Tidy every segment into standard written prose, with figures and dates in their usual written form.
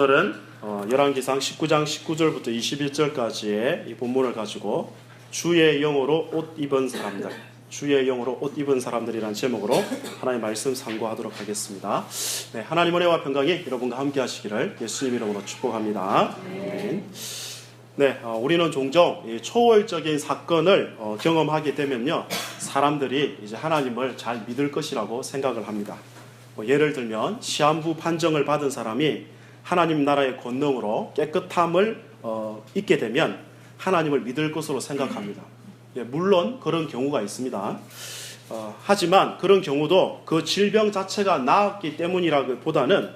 오늘은 열왕기상 19장 19절부터 21절까지의 이 본문을 가지고 주의 영으로 옷 입은 사람들, 주의 영으로 옷 입은 사람들이라는 제목으로 하나님의 말씀 상고하도록 하겠습니다. 네, 하나님 은혜와 평강이 여러분과 함께 하시기를 예수님 이름으로 축복합니다. 네, 우리는 종종 이 초월적인 사건을 경험하게 되면요, 사람들이 이제 하나님을 잘 믿을 것이라고 생각을 합니다. 예를 들면 시한부 판정을 받은 사람이 하나님 나라의 권능으로 깨끗함을 잊게 되면 하나님을 믿을 것으로 생각합니다. 물론 그런 경우가 있습니다. 하지만 그런 경우도 그 질병 자체가 나았기 때문이라기보다는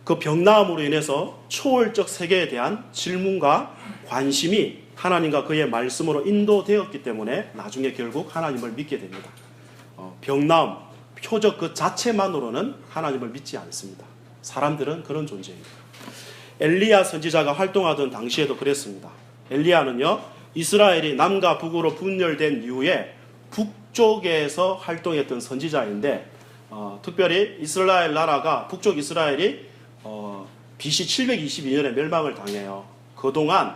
그 병나음으로 인해서 초월적 세계에 대한 질문과 관심이 하나님과 그의 말씀으로 인도되었기 때문에 나중에 결국 하나님을 믿게 됩니다. 병나음, 표적 그 자체만으로는 하나님을 믿지 않습니다. 사람들은 그런 존재입니다. 엘리야 선지자가 활동하던 당시에도 그랬습니다. 엘리야는요, 이스라엘이 남과 북으로 분열된 이후에 북쪽에서 활동했던 선지자인데, 특별히 이스라엘 나라가, 북쪽 이스라엘이 BC 722년에 멸망을 당해요. 그동안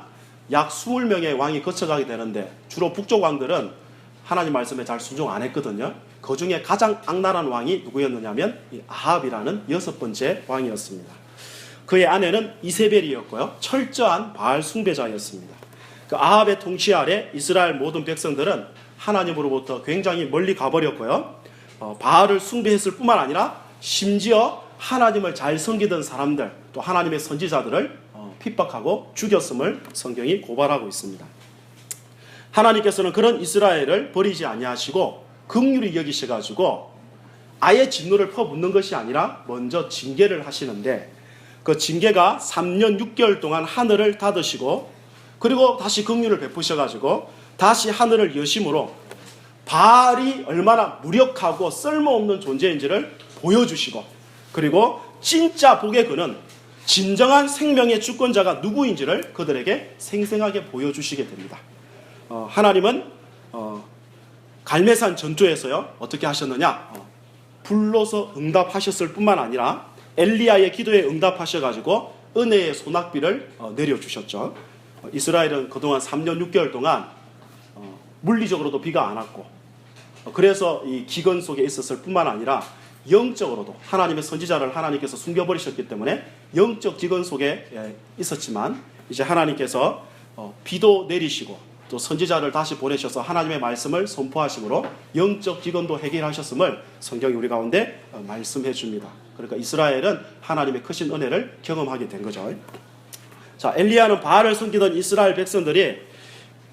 약 20명의 왕이 거쳐가게 되는데 주로 북쪽 왕들은 하나님 말씀에 잘 순종 안 했거든요. 그 중에 가장 악랄한 왕이 누구였느냐면 이 아합이라는 6번째 왕이었습니다. 그의 아내는 이세벨이었고요, 철저한 바알 숭배자였습니다. 그 아합의 통치 아래 이스라엘 모든 백성들은 하나님으로부터 굉장히 멀리 가버렸고요, 바알을 숭배했을 뿐만 아니라 심지어 하나님을 잘 섬기던 사람들, 또 하나님의 선지자들을 핍박하고 죽였음을 성경이 고발하고 있습니다. 하나님께서는 그런 이스라엘을 버리지 아니하시고 긍휼히 여기셔가지고 아예 진노를 퍼붓는 것이 아니라 먼저 징계를 하시는데, 그 징계가 3년 6개월 동안 하늘을 닫으시고 그리고 다시 긍휼을 베푸셔가지고 다시 하늘을 여심으로 바알이 얼마나 무력하고 쓸모없는 존재인지를 보여주시고, 그리고 진짜 복의 그는 진정한 생명의 주권자가 누구인지를 그들에게 생생하게 보여주시게 됩니다. 하나님은 갈매산 전투에서요, 어떻게 하셨느냐, 불로서 응답하셨을 뿐만 아니라 엘리야의 기도에 응답하셔가지고 은혜의 소낙비를 내려주셨죠. 이스라엘은 그동안 3년 6개월 동안 물리적으로도 비가 안 왔고, 그래서 이 기근 속에 있었을 뿐만 아니라 영적으로도 하나님의 선지자를 하나님께서 숨겨버리셨기 때문에 영적 기근 속에 있었지만, 이제 하나님께서 비도 내리시고 또 선지자를 다시 보내셔서 하나님의 말씀을 선포하심으로 영적 기근도 해결하셨음을 성경이 우리 가운데 말씀해 줍니다. 그러니까 이스라엘은 하나님의 크신 은혜를 경험하게 된 거죠. 자, 엘리야는 바알을 섬기던 이스라엘 백성들이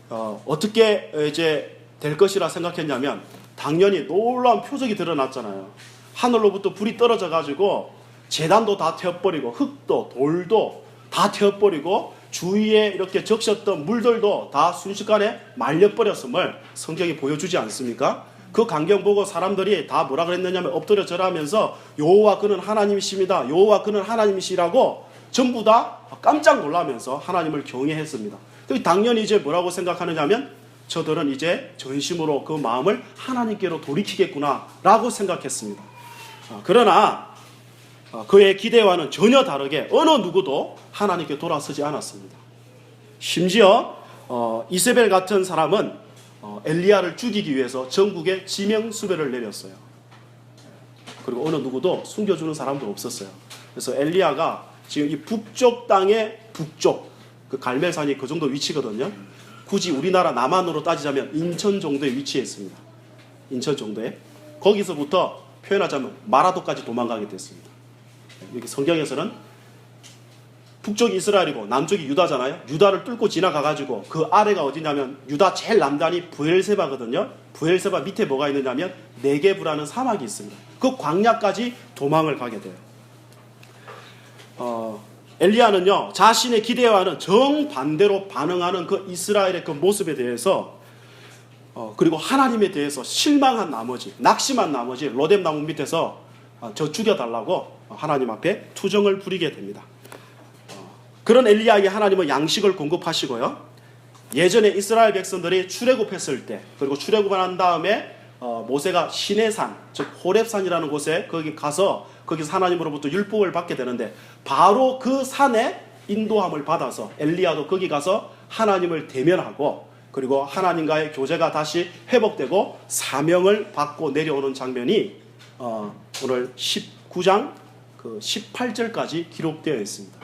어떻게 이제 될 것이라 생각했냐면, 당연히 놀라운 표적이 드러났잖아요. 하늘로부터 불이 떨어져 가지고 제단도 다 태워버리고 흙도 돌도 다 태워버리고 주위에 이렇게 적셨던 물들도 다 순식간에 말려버렸음을 성경이 보여주지 않습니까? 그 광경 보고 사람들이 다 뭐라 그랬느냐면 엎드려 절하면서 여호와 그는 하나님이십니다, 여호와 그는 하나님이시라고 전부 다 깜짝 놀라면서 하나님을 경외했습니다. 당연히 이제 뭐라고 생각하느냐면, 저들은 이제 전심으로 그 마음을 하나님께로 돌이키겠구나 라고 생각했습니다. 그러나 그의 기대와는 전혀 다르게 어느 누구도 하나님께 돌아서지 않았습니다. 심지어 이세벨 같은 사람은 엘리야를 죽이기 위해서 전국에 지명수배를 내렸어요. 그리고 어느 누구도 숨겨주는 사람도 없었어요. 그래서 엘리야가 지금 이 북쪽 땅의 북쪽, 그 갈멜산이 그 정도 위치거든요. 굳이 우리나라 남한으로 따지자면 인천 정도에 위치해 있습니다. 인천 정도에. 거기서부터 표현하자면 마라도까지 도망가게 됐습니다. 여기 성경에서는 북쪽이 이스라엘이고 남쪽이 유다잖아요. 유다를 뚫고 지나가가지고 그 아래가 어디냐면 유다 제일 남단이 브엘세바거든요. 브엘세바 밑에 뭐가 있느냐면 네게브라는 사막이 있습니다. 그 광야까지 도망을 가게 돼요. 엘리야는요, 자신의 기대와는 정반대로 반응하는 그 이스라엘의 그 모습에 대해서 그리고 하나님에 대해서 실망한 나머지, 낙심한 나머지 로뎀 나무 밑에서 저 죽여달라고 하나님 앞에 투정을 부리게 됩니다. 그런 엘리야에게 하나님은 양식을 공급하시고요, 예전에 이스라엘 백성들이 출애굽했을 때, 그리고 출애굽을 한 다음에 모세가 시내산, 즉 호렙산이라는 곳에 거기 가서 거기서 하나님으로부터 율법을 받게 되는데 바로 그 산에 인도함을 받아서 엘리야도 거기 가서 하나님을 대면하고 그리고 하나님과의 교제가 다시 회복되고 사명을 받고 내려오는 장면이 오늘 19장 18절까지 기록되어 있습니다.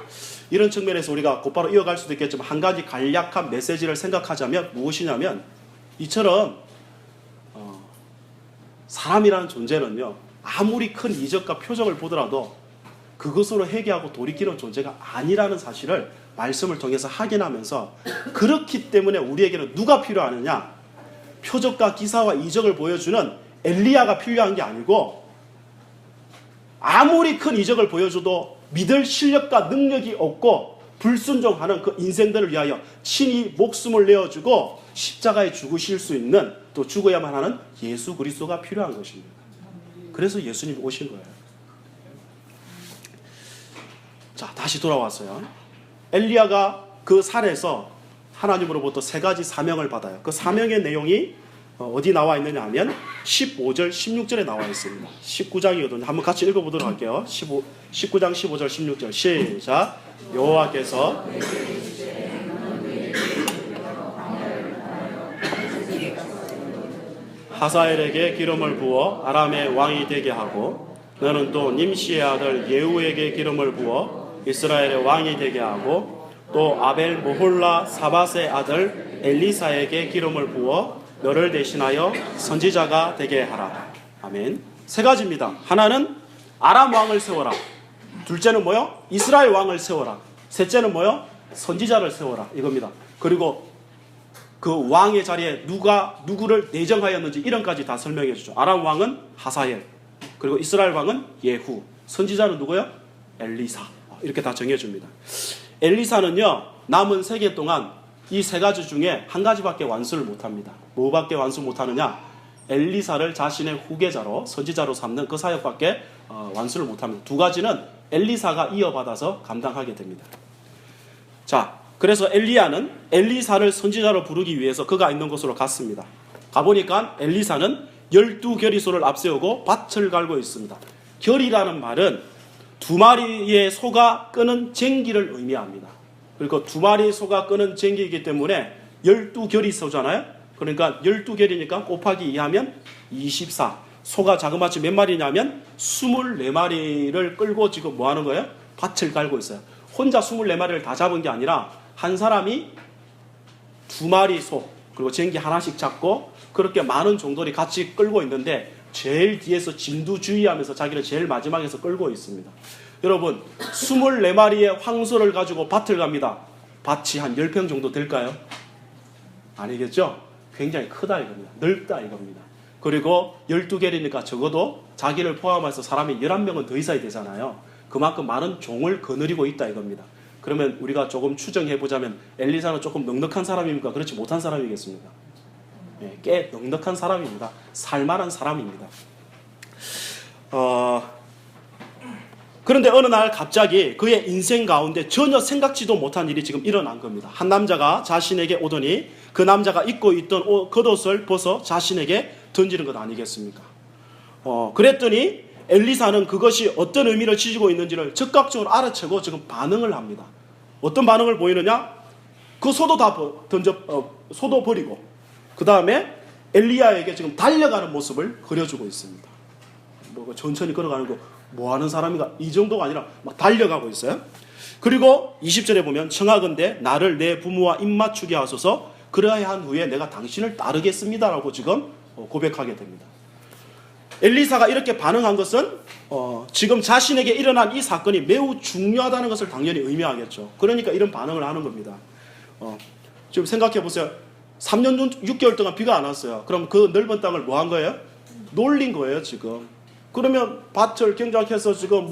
이런 측면에서 우리가 곧바로 이어갈 수도 있겠지만 한 가지 간략한 메시지를 생각하자면 무엇이냐면 이처럼 사람이라는 존재는요 아무리 큰 이적과 표적을 보더라도 그것으로 회개하고 돌이키는 존재가 아니라는 사실을 말씀을 통해서 확인하면서 그렇기 때문에 우리에게는 누가 필요하느냐? 표적과 기사와 이적을 보여주는 엘리야가 필요한 게 아니고 아무리 큰 이적을 보여줘도 믿을 실력과 능력이 없고 불순종하는 그 인생들을 위하여 친히 목숨을 내어주고 십자가에 죽으실 수 있는 또 죽어야만 하는 예수 그리스도가 필요한 것입니다. 그래서 예수님이 오신 거예요. 자, 다시 돌아왔어요. 엘리야가 그 산에서 하나님으로부터 세 가지 사명을 받아요. 그 사명의 내용이 어디 나와 있느냐 하면 15절, 16절에 나와 있습니다. 19장이거든요. 한번 같이 읽어보도록 할게요. 19장 15절, 16절 시작. 여호와께서 하사엘에게 기름을 부어 아람의 왕이 되게 하고 너는 또 님시의 아들 예후에게 기름을 부어 이스라엘의 왕이 되게 하고 또 아벨 모홀라 사밧의 아들 엘리사에게 기름을 부어 너를 대신하여 선지자가 되게 하라. 아멘. 세 가지입니다. 하나는 아람 왕을 세워라. 둘째는 뭐요? 이스라엘 왕을 세워라. 셋째는 뭐요? 선지자를 세워라. 이겁니다. 그리고 그 왕의 자리에 누가 누구를 내정하였는지 이런까지 다 설명해 주죠. 아람 왕은 하사엘, 그리고 이스라엘 왕은 예후, 선지자는 누구요? 엘리사. 이렇게 다 정해줍니다. 엘리사는요 남은 세계 동안 이 세 가지 중에 한 가지밖에 완수를 못합니다. 뭐밖에 완수 못하느냐? 엘리사를 자신의 후계자로 선지자로 삼는 그 사역밖에 완수를 못합니다. 두 가지는 엘리사가 이어받아서 감당하게 됩니다. 자, 그래서 엘리야는 엘리사를 선지자로 부르기 위해서 그가 있는 곳으로 갔습니다. 가보니까 엘리사는 12결의소를 앞세우고 밭을 갈고 있습니다. 결이라는 말은 두 마리의 소가 끄는 쟁기를 의미합니다. 그리고 두 마리의 소가 끄는 쟁기이기 때문에 12결의소잖아요. 그러니까 12결이니까 곱하기 2하면 24. 소가 자그마치 몇 마리냐면 24마리를 끌고 지금 뭐 하는 거예요? 밭을 갈고 있어요. 혼자 24마리를 다 잡은 게 아니라 한 사람이 두 마리 소 그리고 쟁기 하나씩 잡고 그렇게 많은 종들이 같이 끌고 있는데 제일 뒤에서 진두주의하면서 자기를 제일 마지막에서 끌고 있습니다. 여러분 24마리의 황소를 가지고 밭을 갑니다. 밭이 한 10평 정도 될까요? 아니겠죠? 굉장히 크다 이겁니다. 넓다 이겁니다. 그리고 12개리니까 적어도 자기를 포함해서 사람이 11명은 더 있어야 되잖아요. 그만큼 많은 종을 거느리고 있다 이겁니다. 그러면 우리가 조금 추정해보자면 엘리사는 조금 넉넉한 사람입니까? 그렇지 못한 사람이겠습니까? 네, 꽤 넉넉한 사람입니다. 살만한 사람입니다. 그런데 어느 날 갑자기 그의 인생 가운데 전혀 생각지도 못한 일이 지금 일어난 겁니다. 한 남자가 자신에게 오더니 그 남자가 입고 있던 겉옷을 벗어 자신에게 던지는 것 아니겠습니까? 그랬더니 엘리사는 그것이 어떤 의미를 지니고 있는지를 즉각적으로 알아채고 지금 반응을 합니다. 어떤 반응을 보이느냐? 그 소도 다 소도 버리고 그 다음에 엘리야에게 지금 달려가는 모습을 그려주고 있습니다. 뭐 천천히 걸어가는 거 뭐 하는 사람인가 이 정도가 아니라 막 달려가고 있어요. 그리고 20절에 보면 청하건대 나를 내 부모와 입맞추게 하소서 그러야 한 후에 내가 당신을 따르겠습니다라고 지금 고백하게 됩니다. 엘리사가 이렇게 반응한 것은 지금 자신에게 일어난 이 사건이 매우 중요하다는 것을 당연히 의미하겠죠. 그러니까 이런 반응을 하는 겁니다. 지금 생각해 보세요. 3년 6개월 동안 비가 안 왔어요. 그럼 그 넓은 땅을 뭐 한 거예요? 놀린 거예요 지금. 그러면 밭을 경작해서 지금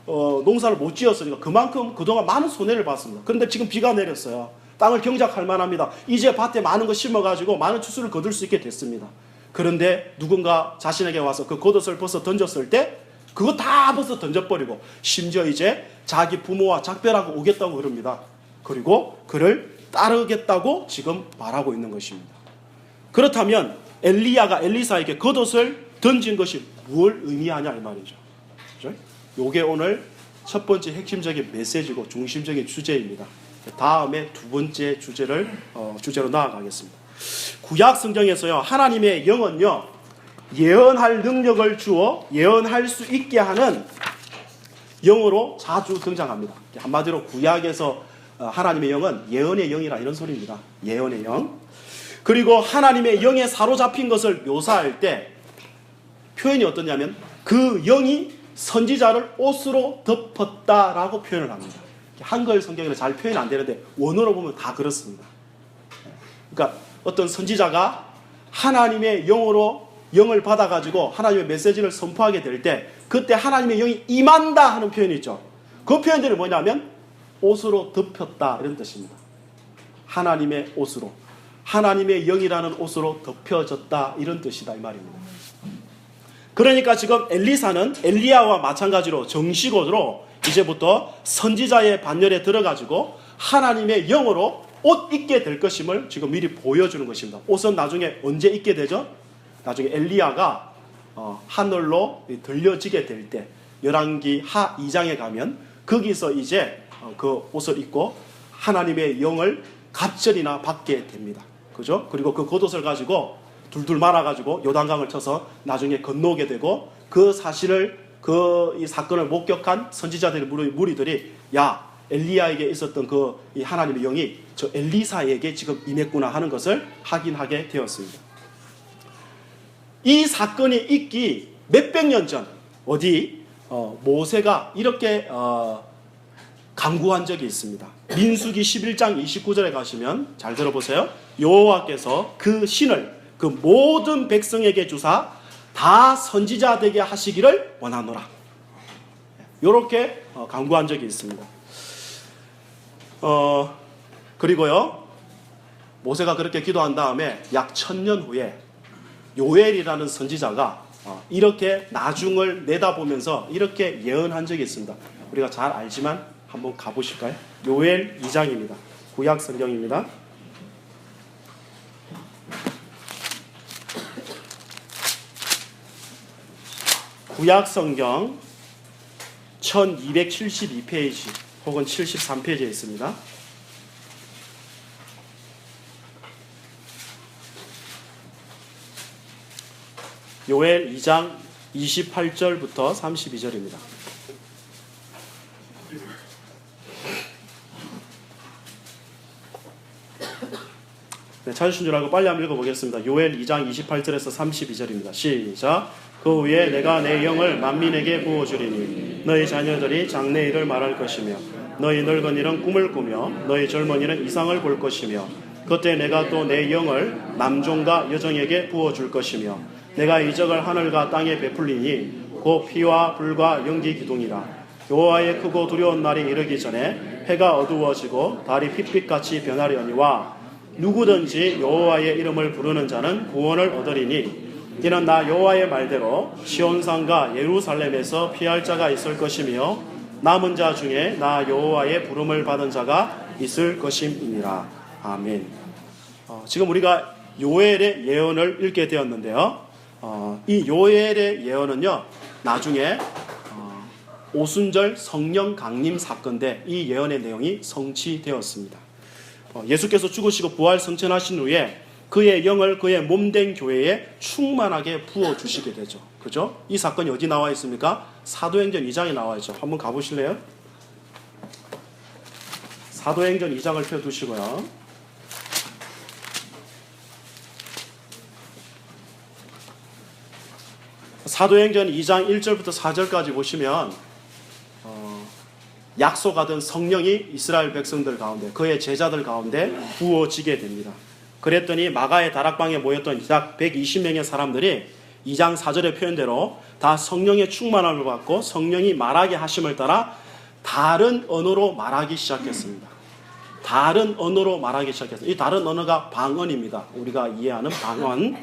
농사를 못 지었으니까 그만큼 그동안 많은 손해를 봤습니다. 그런데 지금 비가 내렸어요. 땅을 경작할 만합니다. 이제 밭에 많은 거 심어가지고 많은 추수를 거둘 수 있게 됐습니다. 그런데 누군가 자신에게 와서 그 겉옷을 벗어 던졌을 때 그거 다 벗어 던져버리고 심지어 이제 자기 부모와 작별하고 오겠다고 그럽니다. 그리고 그를 따르겠다고 지금 말하고 있는 것입니다. 그렇다면 엘리야가 엘리사에게 겉옷을 던진 것이 뭘 의미하냐 이 말이죠. 그죠? 요게 오늘 첫 번째 핵심적인 메시지고 중심적인 주제입니다. 다음에 두 번째 주제로 나아가겠습니다. 구약 성경에서요, 하나님의 영은요, 예언할 능력을 주어 예언할 수 있게 하는 영으로 자주 등장합니다. 한마디로 구약에서 하나님의 영은 예언의 영이라 이런 소리입니다. 예언의 영. 그리고 하나님의 영에 사로잡힌 것을 묘사할 때 표현이 어떠냐면 그 영이 선지자를 옷으로 덮었다라고 표현을 합니다. 한글 성경에는 잘 표현이 안 되는데 원어로 보면 다 그렇습니다. 그러니까 어떤 선지자가 하나님의 영을 받아가지고 하나님의 메시지를 선포하게 될 때 그때 하나님의 영이 임한다 하는 표현이 있죠. 그 표현들이 뭐냐면 옷으로 덮였다 이런 뜻입니다. 하나님의 옷으로, 하나님의 영이라는 옷으로 덮여졌다 이런 뜻이다 이 말입니다. 그러니까 지금 엘리사는 엘리야와 마찬가지로 정식으로 이제부터 선지자의 반열에 들어가지고 하나님의 영으로 옷 입게 될 것임을 지금 미리 보여주는 것입니다. 옷은 나중에 언제 입게 되죠? 나중에 엘리야가 하늘로 들려지게 될 때 열왕기 하 2장에 가면 거기서 이제 그 옷을 입고 하나님의 영을 갑절이나 받게 됩니다. 그죠? 그리고 그 겉옷을 가지고 둘둘 말아가지고 요단강을 쳐서 나중에 건너오게 되고 그 사실을 이 사건을 목격한 선지자들의 무리들이 야 엘리야에게 있었던 이 하나님의 영이 저 엘리사에게 지금 임했구나 하는 것을 확인하게 되었습니다. 이 사건이 있기 몇백 년 전 모세가 이렇게 강구한 적이 있습니다. 민수기 11장 29절에 가시면 잘 들어보세요. 여호와께서 그 신을 그 모든 백성에게 주사 다 선지자 되게 하시기를 원하노라. 이렇게 강구한 적이 있습니다. 그리고요 모세가 그렇게 기도한 다음에 약 1000년 후에 요엘이라는 선지자가 이렇게 나중을 내다보면서 이렇게 예언한 적이 있습니다. 우리가 잘 알지만 한번 가보실까요? 요엘 2장입니다. 구약 성경입니다. 구약 성경 1272페이지 혹은 73페이지에 있습니다. 요엘 2장 28절부터 32절입니다. 네, 찾으신 줄 알고 빨리 한번 읽어보겠습니다. 요엘 2장 28절에서 32절입니다. 시작. 그 후에 내가 내 영을 만민에게 부어주리니 너희 자녀들이 장래일을 말할 것이며 너희 늙은이는 꿈을 꾸며 너희 젊은이는 이상을 볼 것이며 그때 내가 또 내 영을 남종과 여종에게 부어줄 것이며 내가 이적을 하늘과 땅에 베풀리니 곧 피와 불과 연기 기둥이라. 여호와의 크고 두려운 날이 이르기 전에 해가 어두워지고 달이 핏빛같이 변하려니와 누구든지 여호와의 이름을 부르는 자는 구원을 얻으리니 이는 나 여호와의 말대로 시온산과 예루살렘에서 피할 자가 있을 것이며 남은 자 중에 나 여호와의 부름을 받은 자가 있을 것임이니라. 아멘. 지금 우리가 요엘의 예언을 읽게 되었는데요. 이 요엘의 예언은요 나중에 오순절 성령 강림 사건 때 이 예언의 내용이 성취되었습니다. 예수께서 죽으시고 부활 성천하신 후에 그의 영을 그의 몸된 교회에 충만하게 부어주시게 되죠. 그죠? 이 사건이 어디 나와 있습니까? 사도행전 2장에 나와 있죠. 한번 가보실래요? 사도행전 2장을 펴두시고요. 사도행전 2장 1절부터 4절까지 보시면 약속하던 성령이 이스라엘 백성들 가운데 그의 제자들 가운데 부어지게 됩니다. 그랬더니 마가의 다락방에 모였던 약 120명의 사람들이 2장 4절의 표현대로 다 성령의 충만함을 받고 성령이 말하게 하심을 따라 다른 언어로 말하기 시작했습니다. 다른 언어로 말하기 시작했어요. 이 다른 언어가 방언입니다. 우리가 이해하는 방언.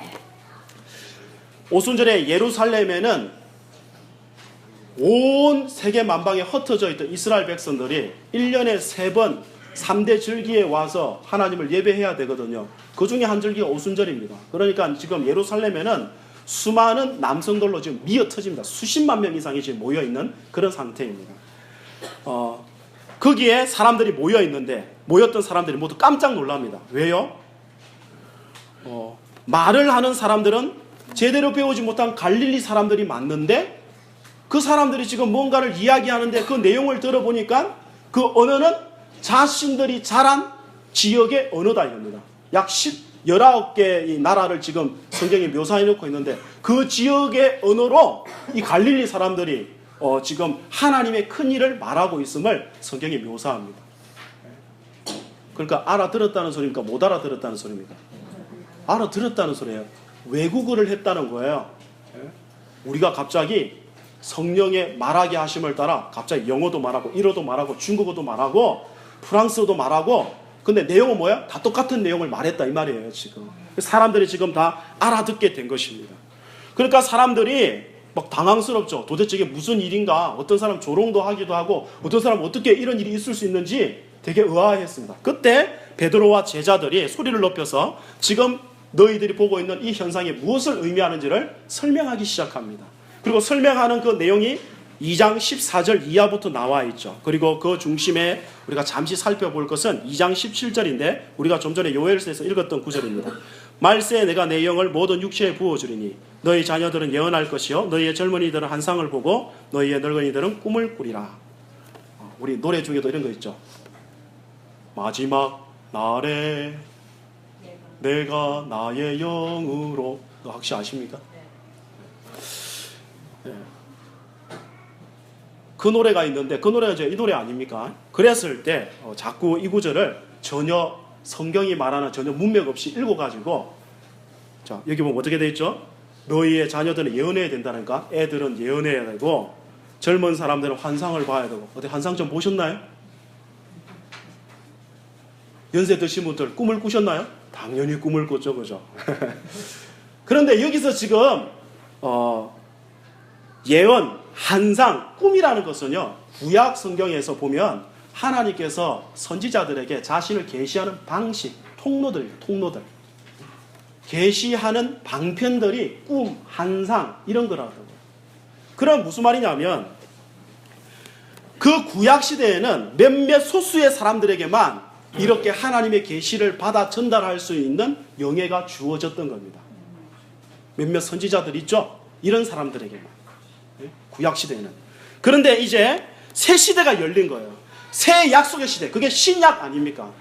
오순절에 예루살렘에는 온 세계 만방에 흩어져 있던 이스라엘 백성들이 1년에 3번 3대 절기에 와서 하나님을 예배해야 되거든요. 그 중에 한 절기가 오순절입니다. 그러니까 지금 예루살렘에는 수많은 남성들로 지금 미어터집니다. 수십만 명 이상이 지금 모여있는 그런 상태입니다. 거기에 사람들이 모였던 사람들이 모두 깜짝 놀랍니다. 왜요? 말을 하는 사람들은 제대로 배우지 못한 갈릴리 사람들이 맞는데 그 사람들이 지금 뭔가를 이야기하는데 그 내용을 들어보니까 그 언어는 자신들이 자란 지역의 언어다 이겁니다. 약 19개의 나라를 지금 성경에 묘사해 놓고 있는데 그 지역의 언어로 이 갈릴리 사람들이 지금 하나님의 큰 일을 말하고 있음을 성경에 묘사합니다. 그러니까 알아들었다는 소리입니까? 못 알아들었다는 소리입니까? 알아들었다는 소리예요. 외국어를 했다는 거예요. 우리가 갑자기 성령의 말하게 하심을 따라 갑자기 영어도 말하고 일어도 말하고 중국어도 말하고 프랑스어도 말하고 근데 내용은 뭐야? 다 똑같은 내용을 말했다 이 말이에요. 지금 사람들이 지금 다 알아듣게 된 것입니다. 그러니까 사람들이 막 당황스럽죠. 도대체 이게 무슨 일인가? 어떤 사람 조롱도 하기도 하고 어떤 사람 어떻게 이런 일이 있을 수 있는지 되게 의아했습니다. 그때 베드로와 제자들이 소리를 높여서 지금 너희들이 보고 있는 이 현상이 무엇을 의미하는지를 설명하기 시작합니다. 그리고 설명하는 그 내용이 2장 14절 이하부터 나와 있죠. 그리고 그 중심에 우리가 잠시 살펴볼 것은 2장 17절인데 우리가 좀 전에 요엘서에서 읽었던 구절입니다. 말세에 내가 내 영을 모든 육체에 부어주리니 너희 자녀들은 예언할 것이요 너희의 젊은이들은 환상을 보고 너희의 늙은이들은 꿈을 꾸리라. 우리 노래 중에도 이런 거 있죠. 마지막 날에 내가 나의 영으로 혹시 아십니까? 네. 그 노래가 있는데 그 노래가 이제 이 노래 아닙니까? 그랬을 때 자꾸 이 구절을 전혀 성경이 말하는 전혀 문맥 없이 읽어가지고 자 여기 보면 어떻게 돼 있죠? 너희의 자녀들은 예언해야 된다니까 애들은 예언해야 되고 젊은 사람들은 환상을 봐야 되고 어디 환상 좀 보셨나요? 연세 드신 분들 꿈을 꾸셨나요? 당연히 꿈을 꿨죠, 그죠? 그런데 여기서 지금 예언, 환상, 꿈이라는 것은요 구약 성경에서 보면 하나님께서 선지자들에게 자신을 계시하는 방식, 통로들 계시하는 방편들이 꿈, 환상 이런 거라고요. 그럼 무슨 말이냐면 그 구약 시대에는 몇몇 소수의 사람들에게만 이렇게 하나님의 계시를 받아 전달할 수 있는 영예가 주어졌던 겁니다. 몇몇 선지자들 있죠? 이런 사람들에게만. 구약 시대에는. 그런데 이제 새 시대가 열린 거예요. 새 약속의 시대. 그게 신약 아닙니까?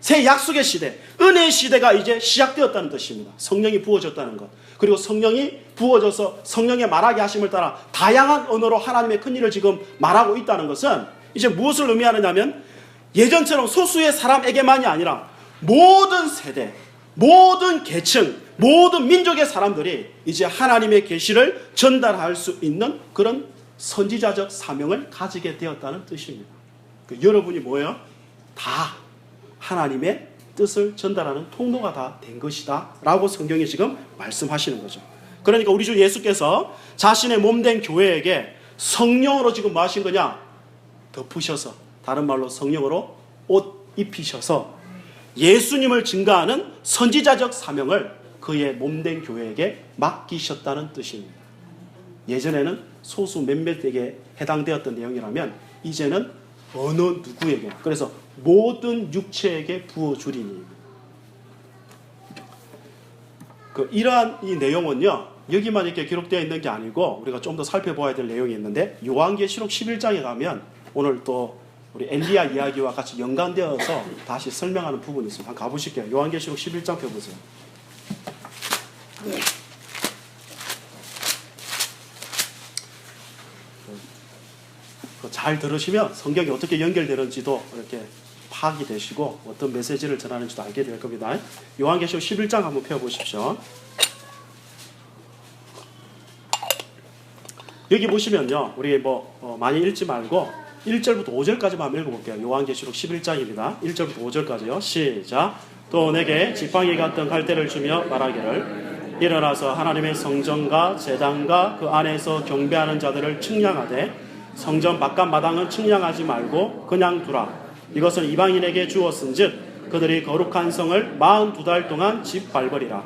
새 약속의 시대. 은혜의 시대가 이제 시작되었다는 뜻입니다. 성령이 부어졌다는 것. 그리고 성령이 부어져서 성령의 말하게 하심을 따라 다양한 언어로 하나님의 큰 일을 지금 말하고 있다는 것은 이제 무엇을 의미하느냐면 예전처럼 소수의 사람에게만이 아니라 모든 세대, 모든 계층, 모든 민족의 사람들이 이제 하나님의 계시를 전달할 수 있는 그런 선지자적 사명을 가지게 되었다는 뜻입니다. 여러분이 뭐예요? 다 하나님의 뜻을 전달하는 통로가 다 된 것이다 라고 성경이 지금 말씀하시는 거죠. 그러니까 우리 주 예수께서 자신의 몸된 교회에게 성령으로 지금 뭐 하신 거냐? 덮으셔서, 다른 말로 성령으로 옷 입히셔서 예수님을 증거하는 선지자적 사명을 그의 몸된 교회에게 맡기셨다는 뜻입니다. 예전에는 소수 몇몇에게 해당되었던 내용이라면 이제는 어느 누구에게, 그래서 모든 육체에게 부어주리니. 이러한 이 내용은요 여기만 이렇게 기록되어 있는 게 아니고 우리가 좀 더 살펴봐야 될 내용이 있는데 요한계시록 11장에 가면 오늘 또 우리 엘리야 이야기와 같이 연관되어서 다시 설명하는 부분이 있습니다. 한번 가보실게요. 요한계시록 11장 펴보세요. 잘 들으시면 성경이 어떻게 연결되는지도 이렇게 파악이 되시고 어떤 메시지를 전하는지도 알게 될 겁니다. 요한계시록 11장 한번 펴보십시오. 여기 보시면요 우리 많이 읽지 말고 1절부터 5절까지만 한번 읽어볼게요. 요한계시록 11장입니다. 1절부터 5절까지요. 시작. 또 내게 지팡이 같은 갈대를 주며 말하기를 일어나서 하나님의 성전과 제단과 그 안에서 경배하는 자들을 측량하되 성전 바깥 마당은 측량하지 말고 그냥 두라. 이것은 이방인에게 주었은즉 그들이 거룩한 성을 42달 동안 짓밟으리라.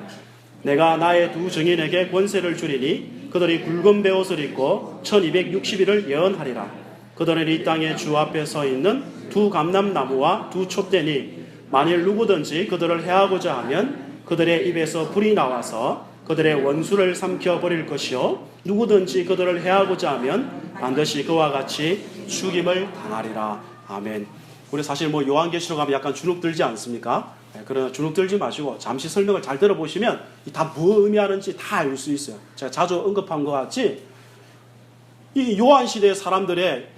내가 나의 두 증인에게 권세를 주리니 그들이 굵은 베옷을 입고 1260일을 예언하리라. 그들은 이 땅에 주 앞에 서 있는 두 감람나무와 두 촛대니 만일 누구든지 그들을 해하고자 하면 그들의 입에서 불이 나와서 그들의 원수를 삼켜버릴 것이요 누구든지 그들을 해하고자 하면 반드시 그와 같이 죽임을 당하리라. 아멘. 우리 사실 뭐 요한계시록 가면 약간 주눅 들지 않습니까? 그러나 주눅 들지 마시고 잠시 설명을 잘 들어보시면 다 뭐 의미하는지 다 알 수 있어요. 제가 자주 언급한 것 같이 이 요한 시대의 사람들의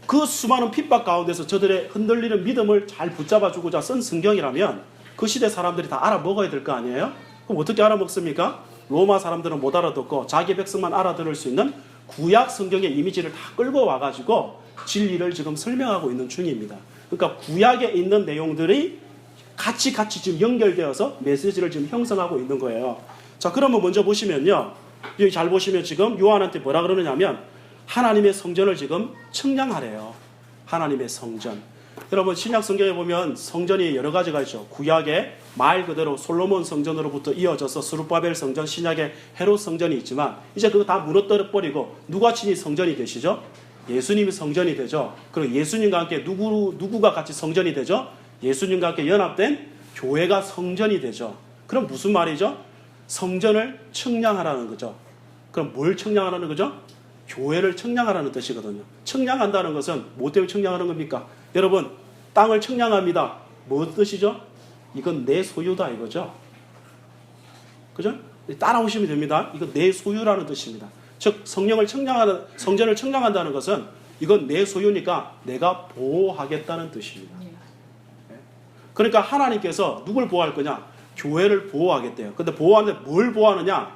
그 수많은 핍박 가운데서 저들의 흔들리는 믿음을 잘 붙잡아주고자 쓴 성경이라면 그 시대 사람들이 다 알아먹어야 될 거 아니에요? 그럼 어떻게 알아먹습니까? 로마 사람들은 못 알아듣고 자기 백성만 알아들을 수 있는 구약 성경의 이미지를 다 끌고 와가지고 진리를 지금 설명하고 있는 중입니다. 그러니까 구약에 있는 내용들이 같이 지금 연결되어서 메시지를 지금 형성하고 있는 거예요. 자, 그러면 먼저 보시면요. 여기 잘 보시면 지금 요한한테 뭐라 그러느냐면 하나님의 성전을 지금 청량하래요. 하나님의 성전. 여러분 신약 성경에 보면 성전이 여러 가지가 있죠. 구약에 말 그대로 솔로몬 성전으로부터 이어져서 스룹바벨 성전, 신약에 헤롯 성전이 있지만 이제 그거 다 무너뜨려 버리고 누가 친히 성전이 되시죠? 예수님이 성전이 되죠. 그리고 예수님과 함께 누구가 같이 성전이 되죠? 예수님과 함께 연합된 교회가 성전이 되죠. 그럼 무슨 말이죠? 성전을 청량하라는 거죠. 그럼 뭘 청량하라는 거죠? 교회를 청량하라는 뜻이거든요. 청량한다는 것은 뭐 때문에 청량하는 겁니까? 여러분 땅을 청량합니다. 뭐 뜻이죠? 이건 내 소유다 이거죠. 그죠? 따라오시면 됩니다. 이건 내 소유라는 뜻입니다. 즉 성전을 청량한다는 것은 이건 내 소유니까 내가 보호하겠다는 뜻입니다. 그러니까 하나님께서 누굴 보호할 거냐? 교회를 보호하겠대요. 근데 보호하는데 뭘 보호하느냐?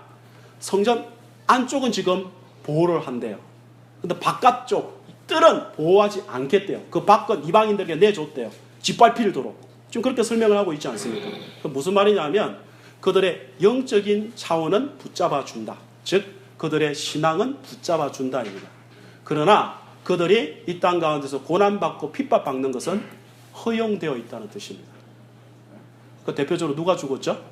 성전 안쪽은 지금 보호를 한대요. 근데 바깥쪽 뜰은 보호하지 않겠대요. 그 밖은 이방인들에게 내줬대요. 짓밟히도록. 지금 그렇게 설명을 하고 있지 않습니까? 무슨 말이냐면 그들의 영적인 차원은 붙잡아 준다. 즉 그들의 신앙은 붙잡아 준다입니다. 그러나 그들이 이 땅 가운데서 고난받고 핍박받는 것은 허용되어 있다는 뜻입니다. 그 대표적으로 누가 죽었죠?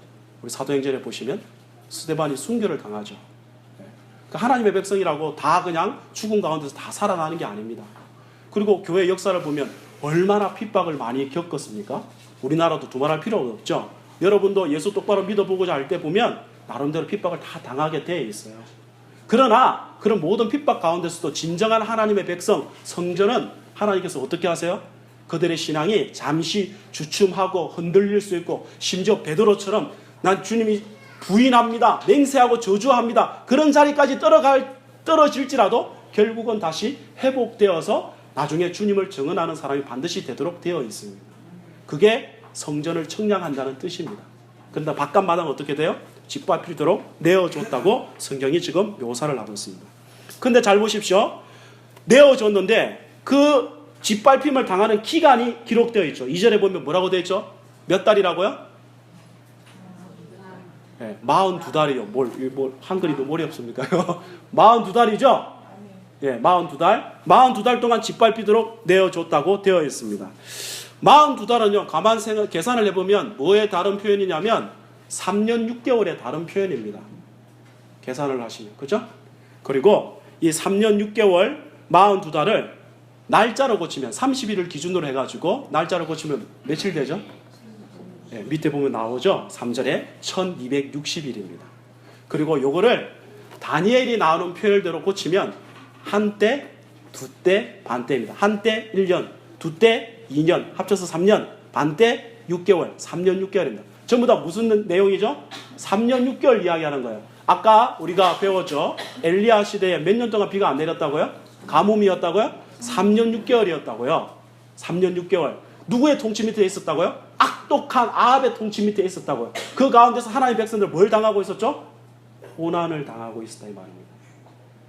우리 사도행전에 보시면 스데반이 순교를 당하죠. 그러니까 하나님의 백성이라고 다 그냥 죽음 가운데서 다 살아나는 게 아닙니다. 그리고 교회 역사를 보면 얼마나 핍박을 많이 겪었습니까? 우리나라도 두말할 필요가 없죠. 여러분도 예수 똑바로 믿어보고자 할 때 보면 나름대로 핍박을 다 당하게 되어 있어요. 그러나 그런 모든 핍박 가운데서도 진정한 하나님의 백성, 성전은 하나님께서 어떻게 하세요? 그들의 신앙이 잠시 주춤하고 흔들릴 수 있고 심지어 베드로처럼 난 주님이 부인합니다. 맹세하고 저주합니다. 그런 자리까지 떨어질지라도 결국은 다시 회복되어서 나중에 주님을 증언하는 사람이 반드시 되도록 되어 있습니다. 그게 성전을 청량한다는 뜻입니다. 그런데 바깥마당 어떻게 돼요? 짓밟히도록 내어줬다고 성경이 지금 묘사를 하고 있습니다. 근데 잘 보십시오. 내어줬는데 그 짓밟힘을 당하는 기간이 기록되어 있죠. 2절에 보면 뭐라고 되어 있죠? 몇 달이라고요? 네, 42달이요. 뭘 한글이도 머리 없습니까? 42달이죠? 예, 42달. 42달 동안 짓밟히도록 내어줬다고 되어 있습니다. 42달은요, 가만 계산을 해보면 뭐의 다른 표현이냐면 3년 6개월의 다른 표현입니다. 계산을 하시면. 그죠? 그리고 이 3년 6개월 42달을 날짜로 고치면 30일을 기준으로 해가지고 날짜로 고치면 며칠 되죠? 예, 밑에 보면 나오죠? 3절에 1260일입니다. 그리고 요거를 다니엘이 나오는 표현대로 고치면 한때, 두때, 반때입니다. 한때 1년, 두때 2년, 합쳐서 3년, 반때 6개월, 3년 6개월입니다. 전부 다 무슨 내용이죠? 3년 6개월 이야기하는 거예요. 아까 우리가 배웠죠? 엘리야 시대에 몇 년 동안 비가 안 내렸다고요? 가뭄이었다고요? 3년 6개월이었다고요. 3년 6개월. 누구의 통치 밑에 있었다고요? 악독한 아합의 통치 밑에 있었다고요. 그 가운데서 하나님의 백성들 뭘 당하고 있었죠? 고난을 당하고 있었다 이 말입니다.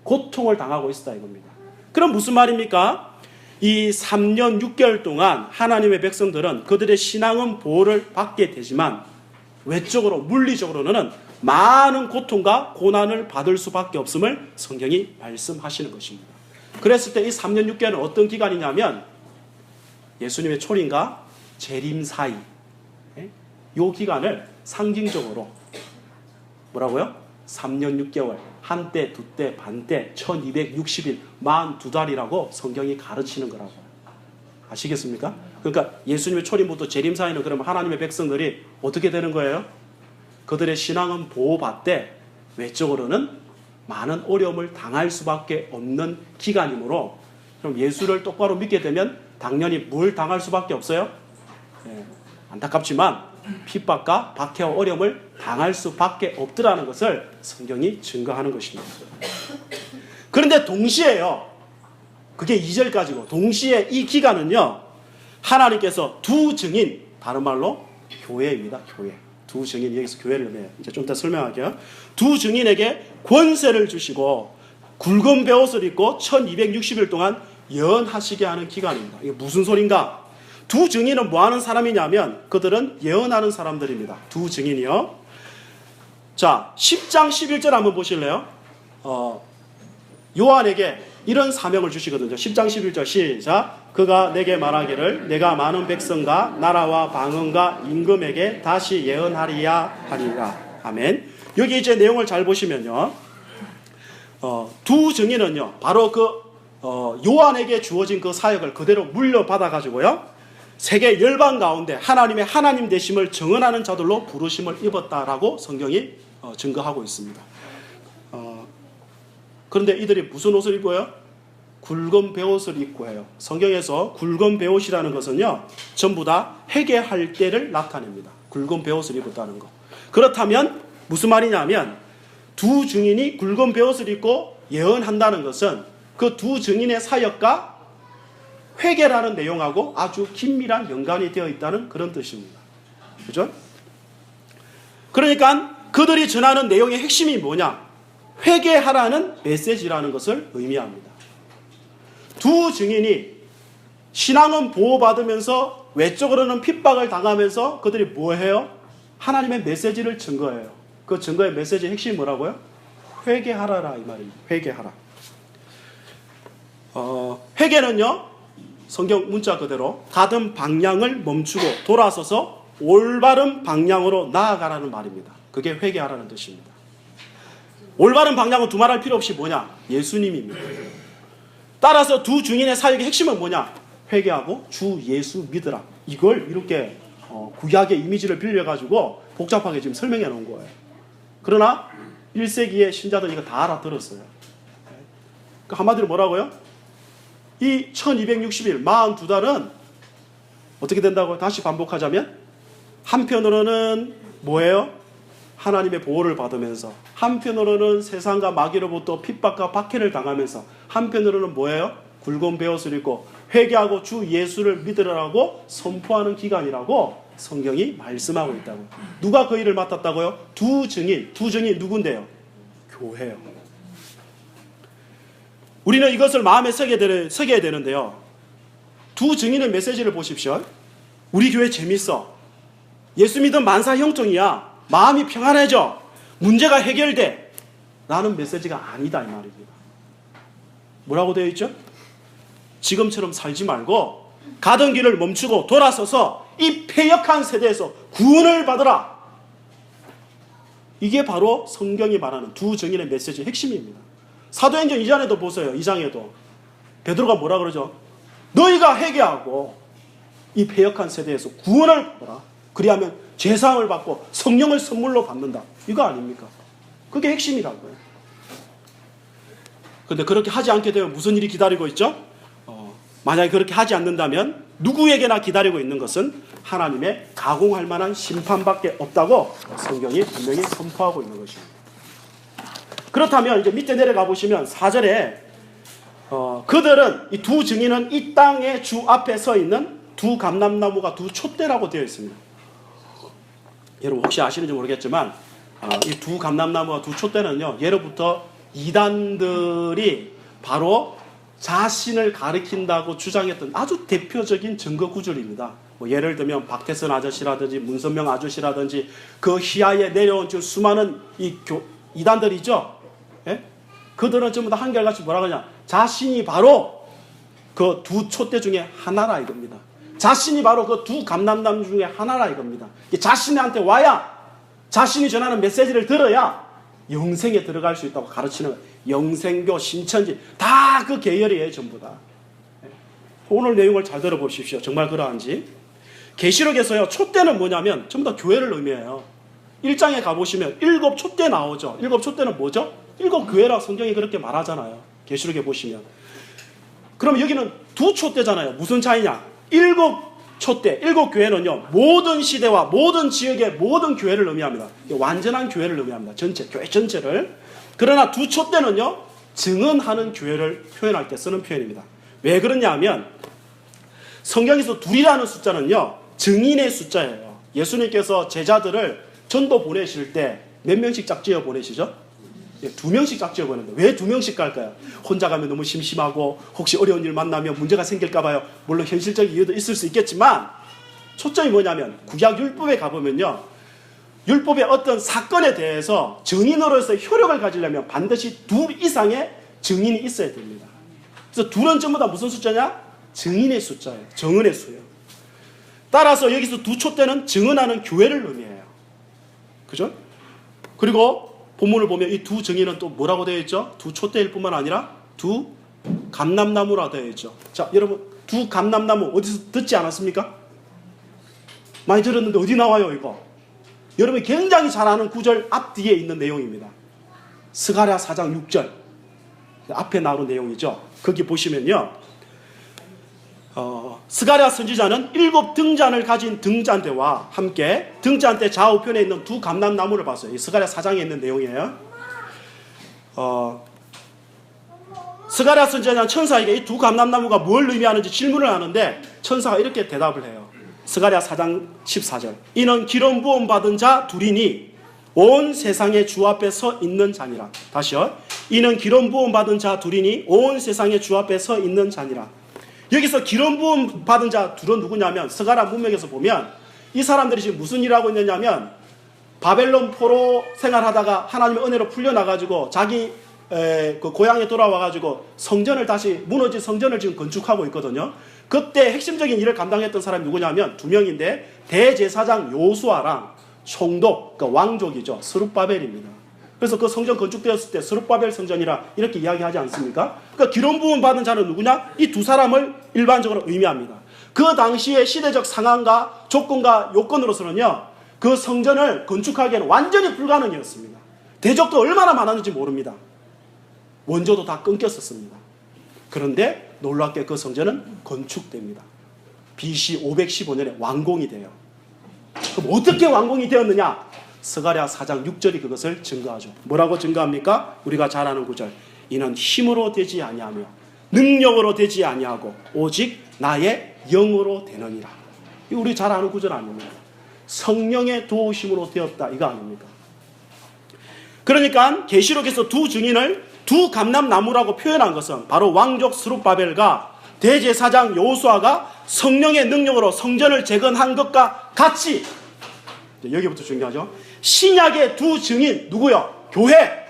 고통을 당하고 있었다 이겁니다. 그럼 무슨 말입니까? 이 3년 6개월 동안 하나님의 백성들은 그들의 신앙은 보호를 받게 되지만 외적으로 물리적으로는 많은 고통과 고난을 받을 수밖에 없음을 성경이 말씀하시는 것입니다. 그랬을 때 이 3년 6개월은 어떤 기간이냐면 예수님의 초림과 재림 사이 이 기간을 상징적으로 뭐라고요? 3년 6개월, 한때, 두때, 반때, 1260일, 42달이라고 성경이 가르치는 거라고요. 아시겠습니까? 그러니까 예수님의 초림부터 재림 사이는 그러면 하나님의 백성들이 어떻게 되는 거예요? 그들의 신앙은 보호받되 외적으로는 많은 어려움을 당할 수밖에 없는 기간이므로, 그럼 예수를 똑바로 믿게 되면 당연히 뭘 당할 수밖에 없어요? 예, 안타깝지만 핍박과 박해와 어려움을 당할 수밖에 없더라는 것을 성경이 증거하는 것입니다. 그런데 동시에요, 그게 2절까지고 동시에 이 기간은요, 하나님께서 두 증인, 다른 말로 교회입니다. 교회. 두 증인, 여기서 교회를 이제 좀 이따 설명할게요. 두 증인에게 권세를 주시고 굵은 베옷을 입고 1260일 동안 예언하시게 하는 기간입니다. 이게 무슨 소린가? 두 증인은 뭐 하는 사람이냐면 그들은 예언하는 사람들입니다. 두 증인이요. 자, 10장 11절 한번 보실래요? 요한에게 이런 사명을 주시거든요. 10장 11절 시작. 그가 내게 말하기를 내가 많은 백성과 나라와 방언과 임금에게 다시 예언하리야 하리라. 아멘. 여기 이제 내용을 잘 보시면요, 두 증인은요 바로 요한에게 주어진 그 사역을 그대로 물려받아 가지고요, 세계 열방 가운데 하나님의 하나님 되심을 증언하는 자들로 부르심을 입었다라고 성경이 증거하고 있습니다. 그런데 이들이 무슨 옷을 입고요? 굵은 베옷을 입고 해요. 성경에서 굵은 베옷이라는 것은요, 전부 다 회개할 때를 나타냅니다. 굵은 베옷을 입었다는 거. 그렇다면 무슨 말이냐면 두 증인이 굵은 베옷을 입고 예언한다는 것은 그 두 증인의 사역과 회개라는 내용하고 아주 긴밀한 연관이 되어 있다는 그런 뜻입니다. 그죠? 그러니까 그들이 전하는 내용의 핵심이 뭐냐? 회개하라는 메시지라는 것을 의미합니다. 두 증인이 신앙은 보호받으면서 외적으로는 핍박을 당하면서 그들이 뭐 해요? 하나님의 메시지를 증거해요. 그 증거의 메시지의 핵심이 뭐라고요? 회개하라라, 이 말입니다. 회개하라. 회개는요, 성경 문자 그대로 가던 방향을 멈추고 돌아서서 올바른 방향으로 나아가라는 말입니다. 그게 회개하라는 뜻입니다. 올바른 방향은 두말할 필요 없이 뭐냐? 예수님입니다. 따라서 두 증인의 사역의 핵심은 뭐냐? 회개하고 주 예수 믿으라. 이걸 이렇게 구약의 이미지를 빌려가지고 복잡하게 지금 설명해 놓은 거예요. 그러나 1세기의 신자들 이거 다 알아들었어요. 한마디로 뭐라고요? 이 1260일, 42달은 어떻게 된다고요? 다시 반복하자면 한편으로는 뭐예요? 하나님의 보호를 받으면서, 한편으로는 세상과 마귀로부터 핍박과 박해를 당하면서, 한편으로는 뭐예요? 굵은 베옷을 입고 회개하고 주 예수를 믿으라고 선포하는 기간이라고 성경이 말씀하고 있다고요. 누가 그 일을 맡았다고요? 두 증인 누군데요? 교회요. 우리는 이것을 마음에 새겨야 되는데요, 두 증인의 메시지를 보십시오. 우리 교회 재밌어, 예수 믿음 만사 형통이야, 마음이 평안해져, 문제가 해결돼 라는 메시지가 아니다, 이 말입니다. 뭐라고 되어 있죠? 지금처럼 살지 말고 가던 길을 멈추고 돌아서서 이 패역한 세대에서 구원을 받으라. 이게 바로 성경이 말하는 두 증인의 메시지의 핵심입니다. 사도행전 2장에도 보세요. 2장에도 베드로가 뭐라 그러죠? 너희가 회개하고 이 패역한 세대에서 구원을 받아라. 그리하면 죄사함을 받고 성령을 선물로 받는다. 이거 아닙니까? 그게 핵심이라고요. 그런데 그렇게 하지 않게 되면 무슨 일이 기다리고 있죠? 만약에 그렇게 하지 않는다면 누구에게나 기다리고 있는 것은 하나님의 가공할 만한 심판밖에 없다고 성경이 분명히 선포하고 있는 것입니다. 그렇다면 이제 밑에 내려가 보시면 4절에 그들은, 이 두 증인은 이 땅의 주 앞에 서 있는 두 감람나무가 두 촛대라고 되어 있습니다. 여러분 혹시 아시는지 모르겠지만 이 두 감람나무와 두 촛대는요, 예로부터 이단들이 바로 자신을 가리킨다고 주장했던 아주 대표적인 증거 구절입니다. 뭐 예를 들면 박태선 아저씨라든지 문선명 아저씨라든지 그 희야에 내려온 수많은 이단들이죠. 예? 그들은 전부 다 한결같이 뭐라 그러냐? 자신이 바로 그 두 촛대 중에 하나라 이겁니다. 자신이 바로 그 두 감람나무 중에 하나라 이겁니다. 자신한테 와야, 자신이 전하는 메시지를 들어야 영생에 들어갈 수 있다고 가르치는 거예요. 영생교, 신천지 다 그 계열이에요. 전부 다. 오늘 내용을 잘 들어보십시오. 정말 그러한지. 계시록에서요, 촛대는 뭐냐면 전부 다 교회를 의미해요. 1장에 가보시면 7 촛대 나오죠. 7 촛대는 뭐죠? 7 교회라고 성경이 그렇게 말하잖아요. 계시록에 보시면. 그럼 여기는 2 촛대잖아요. 무슨 차이냐? 7 촛대, 7 교회는요, 모든 시대와 모든 지역의 모든 교회를 의미합니다. 완전한 교회를 의미합니다. 전체, 교회 전체를. 그러나 2 촛대는요, 증언하는 교회를 표현할 때 쓰는 표현입니다. 왜 그러냐 하면, 성경에서 2이라는 숫자는요, 증인의 숫자예요. 예수님께서 제자들을 전도 보내실 때 몇 명씩 짝지어 보내시죠? 2명씩 짝지어 보내는데 왜 2명씩 갈까요? 혼자 가면 너무 심심하고 혹시 어려운 일 만나면 문제가 생길까 봐요. 물론 현실적인 이유도 있을 수 있겠지만 초점이 뭐냐면 구약 율법에 가보면요, 율법의 어떤 사건에 대해서 증인으로서 효력을 가지려면 반드시 2 이상의 증인이 있어야 됩니다. 그래서 2는 전부 다 무슨 숫자냐? 증인의 숫자예요. 증언의 수예요. 따라서 여기서 2 촛대는 증언하는 교회를 의미해요. 그죠? 그리고 본문을 보면 이 2 증인은 또 뭐라고 되어 있죠? 2 촛대일 뿐만 아니라 2 감람나무라 되어 있죠. 자, 여러분, 2 감람나무 어디서 듣지 않았습니까? 많이 들었는데 어디 나와요, 이거? 여러분이 굉장히 잘 아는 구절 앞뒤에 있는 내용입니다. 스가랴 4장 6절. 앞에 나오는 내용이죠. 거기 보시면요, 스가랴 선지자는 7 등잔을 가진 등잔대와 함께 등잔대 좌우편에 있는 2 감람나무를 봤어요. 이 스가랴 4장에 있는 내용이에요. 스가랴 선지자는 천사에게 이 2 감람나무가 뭘 의미하는지 질문을 하는데 천사가 이렇게 대답을 해요. 스가랴 4장 14절. 이는 기름 부음 받은 자 둘이니 온 세상의 주 앞에 서 있는 자니라. 다시요. 이는 기름 부음 받은 자 둘이니 온 세상의 주 앞에 서 있는 자니라. 여기서 기름 부음 받은 자 둘은 누구냐면, 스가랴 문맥에서 보면 이 사람들이 지금 무슨 일을 하고 있느냐면 바벨론 포로 생활하다가 하나님의 은혜로 풀려나가지고 자기 그 고향에 돌아와가지고 성전을 다시, 무너진 성전을 지금 건축하고 있거든요. 그때 핵심적인 일을 감당했던 사람이 누구냐면 2명인데 대제사장 요수아랑 총독, 그러니까 왕족이죠, 스룹바벨입니다. 그래서 그 성전 건축되었을 때 스룹바벨 성전이라 이렇게 이야기하지 않습니까? 그러니까 기름 부음 받은 자는 누구냐? 이 2 사람을 일반적으로 의미합니다. 그 당시의 시대적 상황과 조건과 요건으로서는요, 그 성전을 건축하기에는 완전히 불가능이었습니다. 대적도 얼마나 많았는지 모릅니다. 원조도 다 끊겼었습니다. 그런데 놀랍게 그 성전은 건축됩니다. BC 515년에 완공이 돼요. 그럼 어떻게 완공이 되었느냐? 스가랴 4장 6절이 그것을 증거하죠. 뭐라고 증거합니까? 우리가 잘 아는 구절. 이는 힘으로 되지 아니하며 능력으로 되지 아니하고 오직 나의 영으로 되느니라. 이거 우리 잘 아는 구절 아닙니까? 성령의 도우심으로 되었다, 이거 아닙니까? 그러니까 계시록에서 2 증인을 2 감람나무라고 표현한 것은 바로 왕족 스룹바벨과 대제사장 여호수아가 성령의 능력으로 성전을 재건한 것과 같이, 여기부터 중요하죠. 신약의 2 증인 누구요? 교회.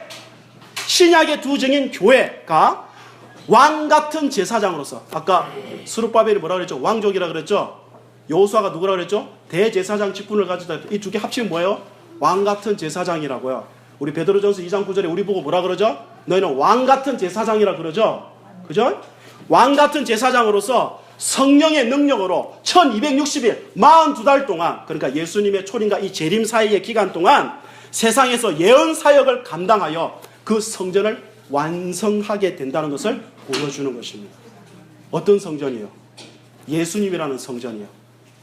신약의 2 증인 교회가 왕 같은 제사장으로서, 아까 스룹바벨이 뭐라 그랬죠? 왕족이라 그랬죠? 여호수아가 누구라 그랬죠? 대제사장 직분을 가지다. 이 2개 합치면 뭐예요? 왕 같은 제사장이라고요. 우리 베드로전서 2장 9절에 우리 보고 뭐라 그러죠? 너희는 왕 같은 제사장이라 그러죠? 그죠? 왕 같은 제사장으로서 성령의 능력으로 1260일 42달 동안, 그러니까 예수님의 초림과 이 재림 사이의 기간 동안 세상에서 예언 사역을 감당하여 그 성전을 완성하게 된다는 것을 보여주는 것입니다. 어떤 성전이요? 예수님이라는 성전이요.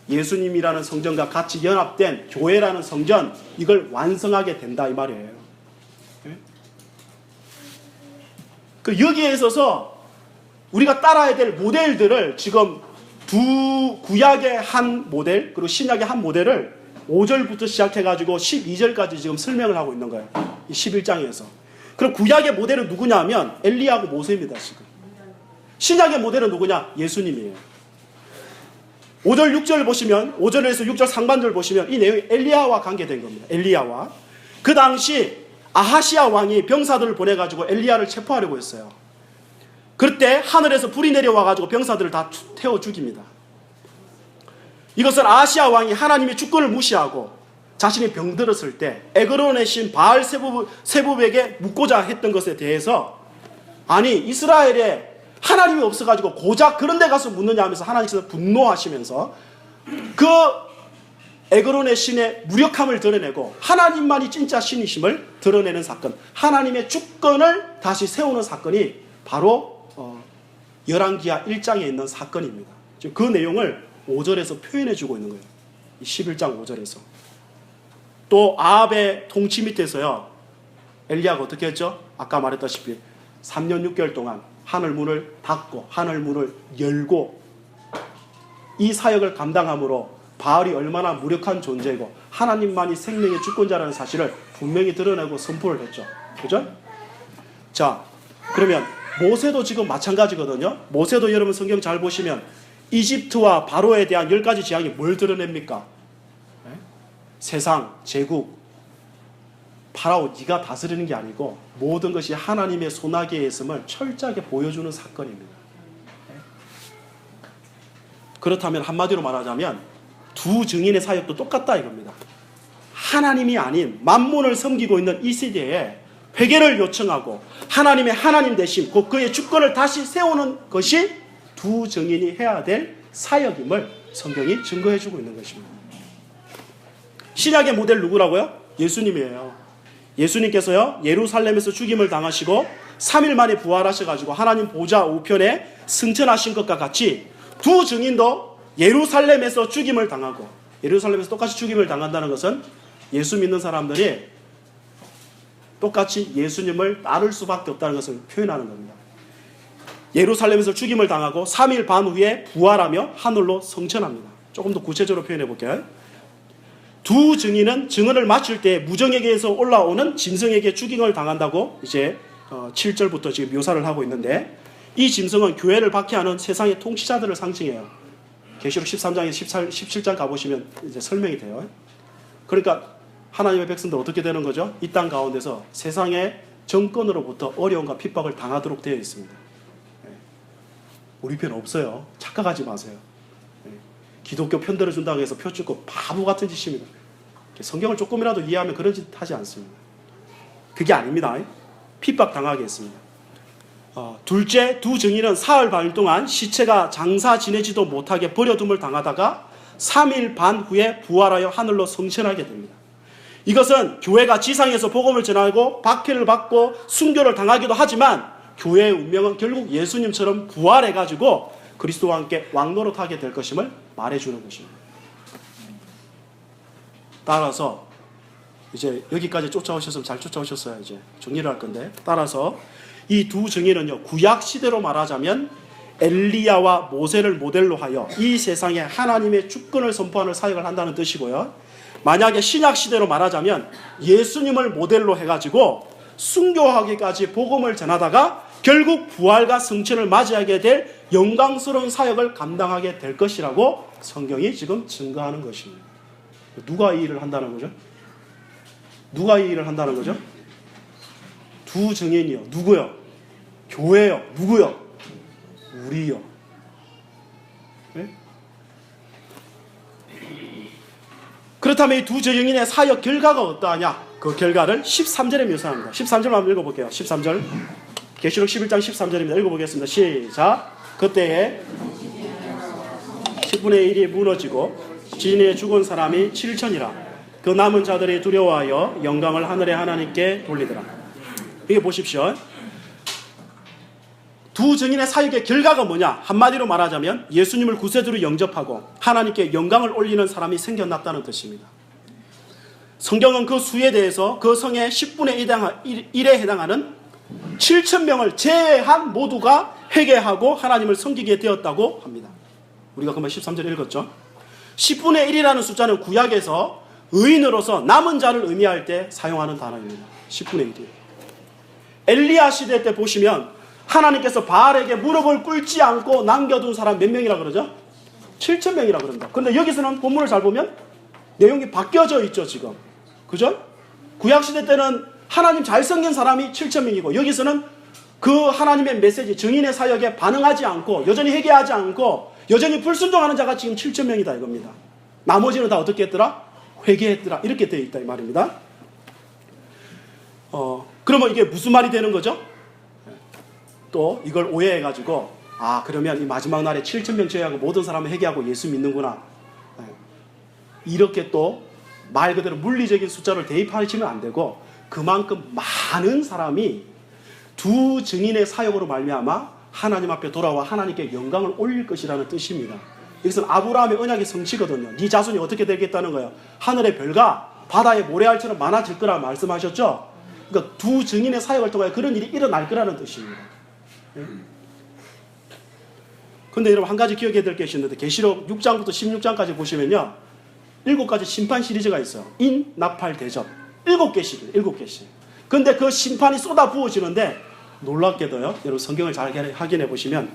예수님이라는 성전과 같이 연합된 교회라는 성전, 이걸 완성하게 된다, 이 말이에요. 그 여기에 있어서 우리가 따라야 될 모델들을 지금 구약의 한 모델, 그리고 신약의 한 모델을 5절부터 시작해가지고 12절까지 지금 설명을 하고 있는 거예요. 이 11장에서. 그럼 구약의 모델은 누구냐 하면 엘리야하고 모세입니다, 지금. 신약의 모델은 누구냐? 예수님이에요. 5절, 6절 보시면, 5절에서 6절 상반절 보시면 이 내용이 엘리야와 관계된 겁니다. 엘리야와. 그 당시 아하시아 왕이 병사들을 보내가지고 엘리야를 체포하려고 했어요. 그때 하늘에서 불이 내려와가지고 병사들을 다 태워 죽입니다. 이것은 아하시아 왕이 하나님의 주권을 무시하고 자신이 병들었을 때 에그론의 신 바알 세부백에 묻고자 했던 것에 대해서 아니 이스라엘에 하나님이 없어가지고 고작 그런 데 가서 묻느냐 하면서 하나님께서 분노하시면서 그 에그론의 신의 무력함을 드러내고 하나님만이 진짜 신이심을 드러내는 사건, 하나님의 주권을 다시 세우는 사건이 바로 열왕기하 1장에 있는 사건입니다. 그 내용을 5절에서 표현해주고 있는 거예요. 11장 5절에서. 또 아합의 통치 밑에서요, 엘리야가 어떻게 했죠? 아까 말했다시피 3년 6개월 동안 하늘 문을 닫고 하늘 문을 열고 이 사역을 감당함으로 바알이 얼마나 무력한 존재이고 하나님만이 생명의 주권자라는 사실을 분명히 드러내고 선포를 했죠. 그죠? 자, 그러면 모세도 지금 마찬가지거든요. 모세도 여러분 성경 잘 보시면 이집트와 바로에 대한 10가지 재앙이 뭘 드러냅니까? 네? 세상, 제국, 파라오 네가 다스리는 게 아니고 모든 것이 하나님의 손아귀에 있음을 철저하게 보여주는 사건입니다. 네? 그렇다면 한마디로 말하자면 두 증인의 사역도 똑같다 이겁니다. 하나님이 아닌 만몬을 섬기고 있는 이 시대에 회개를 요청하고 하나님의 하나님 되심, 곧 그의 주권을 다시 세우는 것이 두 증인이 해야 될 사역임을 성경이 증거해주고 있는 것입니다. 신약의 모델 누구라고요? 예수님이에요. 예수님께서요, 예루살렘에서 죽임을 당하시고 3일 만에 부활하셔가지고 하나님 보좌 우편에 승천하신 것과 같이 두 증인도 예루살렘에서 죽임을 당하고, 예루살렘에서 똑같이 죽임을 당한다는 것은 예수 믿는 사람들이 똑같이 예수님을 따를 수밖에 없다는 것을 표현하는 겁니다. 예루살렘에서 죽임을 당하고 3일 반 후에 부활하며 하늘로 승천합니다. 조금 더 구체적으로 표현해 볼게요. 두 증인은 증언을 마칠 때 무정에게서 올라오는 짐승에게 죽임을 당한다고 이제 7절부터 지금 묘사를 하고 있는데, 이 짐승은 교회를 박해하는 세상의 통치자들을 상징해요. 계시록 13장에서 17장 가보시면 이제 설명이 돼요. 그러니까 하나님의 백성들 어떻게 되는 거죠? 이 땅 가운데서 세상의 정권으로부터 어려움과 핍박을 당하도록 되어 있습니다. 우리 편 없어요. 착각하지 마세요. 기독교 편들어준다고 해서 표 찍고 바보 같은 짓입니다. 성경을 조금이라도 이해하면 그런 짓 하지 않습니다. 그게 아닙니다. 핍박 당하게 했습니다. 둘째, 두 증인은 사흘 반 동안 시체가 장사 지내지도 못하게 버려둠을 당하다가 3일 반 후에 부활하여 하늘로 승천하게 됩니다. 이것은 교회가 지상에서 복음을 전하고 박해를 받고 순교를 당하기도 하지만 교회의 운명은 결국 예수님처럼 부활해가지고 그리스도와 함께 왕노릇하게 될 것임을 말해주는 것입니다. 따라서 이제 여기까지 쫓아오셨으면 잘 쫓아오셨어요. 이제 정리를 할 건데, 따라서 이 두 증인은요, 구약 시대로 말하자면 엘리야와 모세를 모델로 하여 이 세상에 하나님의 주권을 선포하는 사역을 한다는 뜻이고요. 만약에 신약 시대로 말하자면 예수님을 모델로 해가지고 순교하기까지 복음을 전하다가 결국 부활과 승천을 맞이하게 될 영광스러운 사역을 감당하게 될 것이라고 성경이 지금 증거하는 것입니다. 누가 이 일을 한다는 거죠? 누가 이 일을 한다는 거죠? 두 증인이요. 누구요? 교회요. 누구요? 우리요. 네? 그렇다면 이 두 증인의 사역 결과가 어떠하냐? 그 결과를 13절에 묘사합니다. 13절 한번 읽어볼게요. 13절. 계시록 11장 13절입니다. 읽어보겠습니다. 시작. 그때에 10분의 1이 무너지고 진에 죽은 사람이 7천이라. 그 남은 자들이 두려워하여 영광을 하늘의 하나님께 돌리더라. 이게 보십시오. 두 증인의 사역의 결과가 뭐냐? 한마디로 말하자면 예수님을 구세주로 영접하고 하나님께 영광을 올리는 사람이 생겨났다는 뜻입니다. 성경은 그 수에 대해서 그 성의 10분의 1에 해당하는 7,000명을 제외한 모두가 회개하고 하나님을 섬기게 되었다고 합니다. 우리가 그만 13절 읽었죠. 10분의 1이라는 숫자는 구약에서 의인으로서 남은 자를 의미할 때 사용하는 단어입니다. 10분의 1이에요. 엘리야 시대 때 보시면 하나님께서 바알에게 무릎을 꿇지 않고 남겨둔 사람 몇 명이라 그러죠? 7,000명이라 그런다. 그런데 여기서는 본문을 잘 보면 내용이 바뀌어져 있죠, 지금. 그죠? 구약시대 때는 하나님 잘 섬긴 사람이 7,000명이고 여기서는 그 하나님의 메시지, 증인의 사역에 반응하지 않고 여전히 회개하지 않고 여전히 불순종하는 자가 지금 7,000명이다 이겁니다. 나머지는 다 어떻게 했더라? 회개했더라 이렇게 되어 있다 이 말입니다. 그러면 이게 무슨 말이 되는 거죠? 또 이걸 오해해가지고 그러면 이 마지막 날에 7,000명 제외하고 모든 사람은 회개하고 예수 믿는구나, 이렇게 또 말 그대로 물리적인 숫자를 대입하시면 안 되고, 그만큼 많은 사람이 두 증인의 사역으로 말미암아 하나님 앞에 돌아와 하나님께 영광을 올릴 것이라는 뜻입니다. 이것은 아브라함의 언약의 성취거든요. 네 자손이 어떻게 되겠다는 거예요? 하늘의 별과 바다의 모래알처럼 많아질 거라 말씀하셨죠. 그러니까 두 증인의 사역을 통해 그런 일이 일어날 거라는 뜻입니다. 근데 여러분 한 가지 기억해야 될 것이 있는데, 계시록 6장부터 16장까지 보시면요, 7가지 심판 시리즈가 있어요. 인, 나팔, 대접. 7개씩. 근데 그 심판이 쏟아 부어지는데 놀랍게도요, 여러분 성경을 잘 확인해 보시면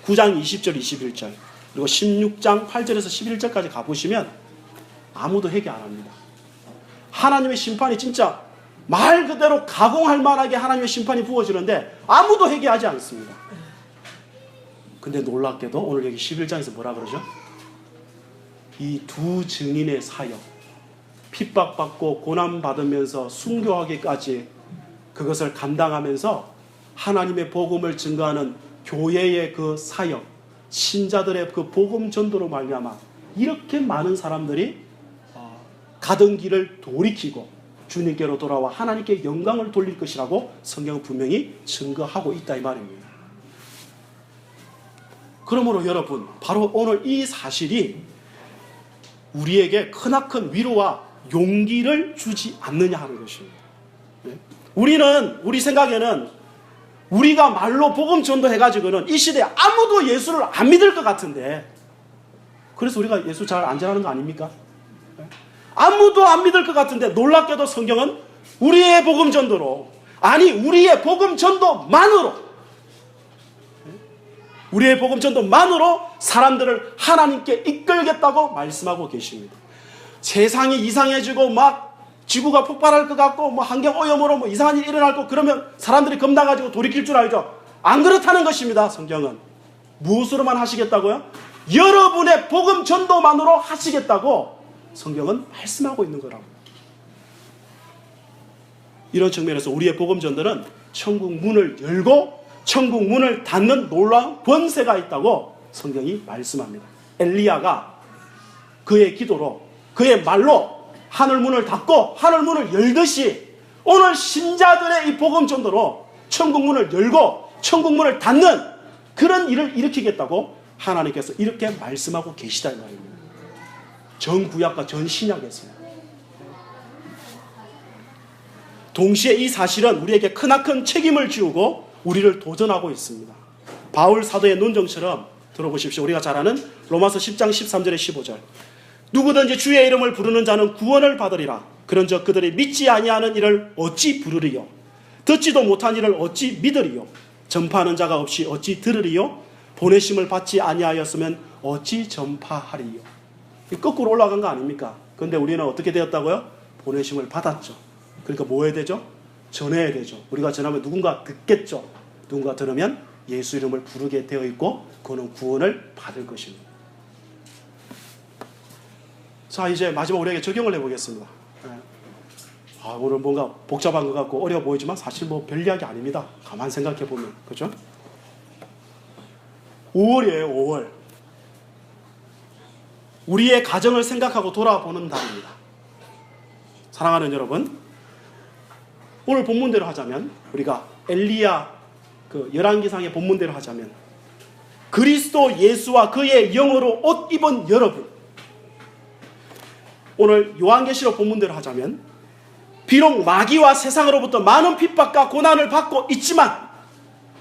9장 20절 21절 그리고 16장 8절에서 11절까지 가보시면 아무도 회개 안 합니다. 하나님의 심판이 진짜 말 그대로 가공할 만하게 하나님의 심판이 부어지는데 아무도 회개하지 않습니다. 근데 놀랍게도 오늘 여기 11장에서 뭐라 그러죠? 이 두 증인의 사역, 핍박받고 고난받으면서 순교하기까지 그것을 감당하면서 하나님의 복음을 증거하는 교회의 그 사역, 신자들의 그 복음 전도로 말미암아 이렇게 많은 사람들이 가던 길을 돌이키고 주님께로 돌아와 하나님께 영광을 돌릴 것이라고 성경은 분명히 증거하고 있다 이 말입니다. 그러므로 여러분, 바로 오늘 이 사실이 우리에게 크나큰 위로와 용기를 주지 않느냐 하는 것입니다. 우리 생각에는 우리가 말로 복음 전도해가지고는 이 시대에 아무도 예수를 안 믿을 것 같은데, 그래서 우리가 예수 잘 안 전하는 거 아닙니까? 아무도 안 믿을 것 같은데 놀랍게도 성경은 우리의 복음 전도로, 우리의 복음 전도만으로 사람들을 하나님께 이끌겠다고 말씀하고 계십니다. 세상이 이상해지고 막 지구가 폭발할 것 같고 환경 오염으로 이상한 일이 일어날 것, 그러면 사람들이 겁나가지고 돌이킬 줄 알죠? 안 그렇다는 것입니다. 성경은 무엇으로만 하시겠다고요? 여러분의 복음 전도만으로 하시겠다고 성경은 말씀하고 있는 거라고. 이런 측면에서 우리의 복음 전도는 천국 문을 열고 천국 문을 닫는 놀라운 권세가 있다고 성경이 말씀합니다. 엘리야가 그의 기도로, 그의 말로 하늘 문을 닫고 하늘 문을 열듯이 오늘 신자들의 이 복음 전도로 천국 문을 열고 천국 문을 닫는 그런 일을 일으키겠다고 하나님께서 이렇게 말씀하고 계시다 이 말입니다. 전 구약과 전 신약에서요. 동시에 이 사실은 우리에게 크나큰 책임을 지우고 우리를 도전하고 있습니다. 바울 사도의 논정처럼 들어보십시오. 우리가 잘 아는 로마서 10장 13절에 15절. 누구든지 주의 이름을 부르는 자는 구원을 받으리라. 그런즉 그들이 믿지 아니하는 이를 어찌 부르리요? 듣지도 못한 이를 어찌 믿으리요? 전파하는 자가 없이 어찌 들으리요? 보내심을 받지 아니하였으면 어찌 전파하리요? 거꾸로 올라간 거 아닙니까? 근데 우리는 어떻게 되었다고요? 보내심을 받았죠. 그러니까 뭐 해야 되죠? 전해야 되죠. 우리가 전하면 누군가 듣겠죠. 누군가 들으면 예수 이름을 부르게 되어 있고 그는 구원을 받을 것입니다. 자, 이제 마지막 우리에게 적용을 해보겠습니다. 오늘 뭔가 복잡한 것 같고 어려워 보이지만 사실 별 이야기 아닙니다. 가만 생각해 보면. 그렇죠? 5월이에요. 5월. 우리의 가정을 생각하고 돌아보는 달입니다. 사랑하는 여러분, 오늘 본문대로 하자면, 우리가 엘리야 열왕기상의 본문대로 하자면, 그리스도 예수와 그의 영으로 옷 입은 여러분, 오늘 요한계시록 본문대로 하자면 비록 마귀와 세상으로부터 많은 핍박과 고난을 받고 있지만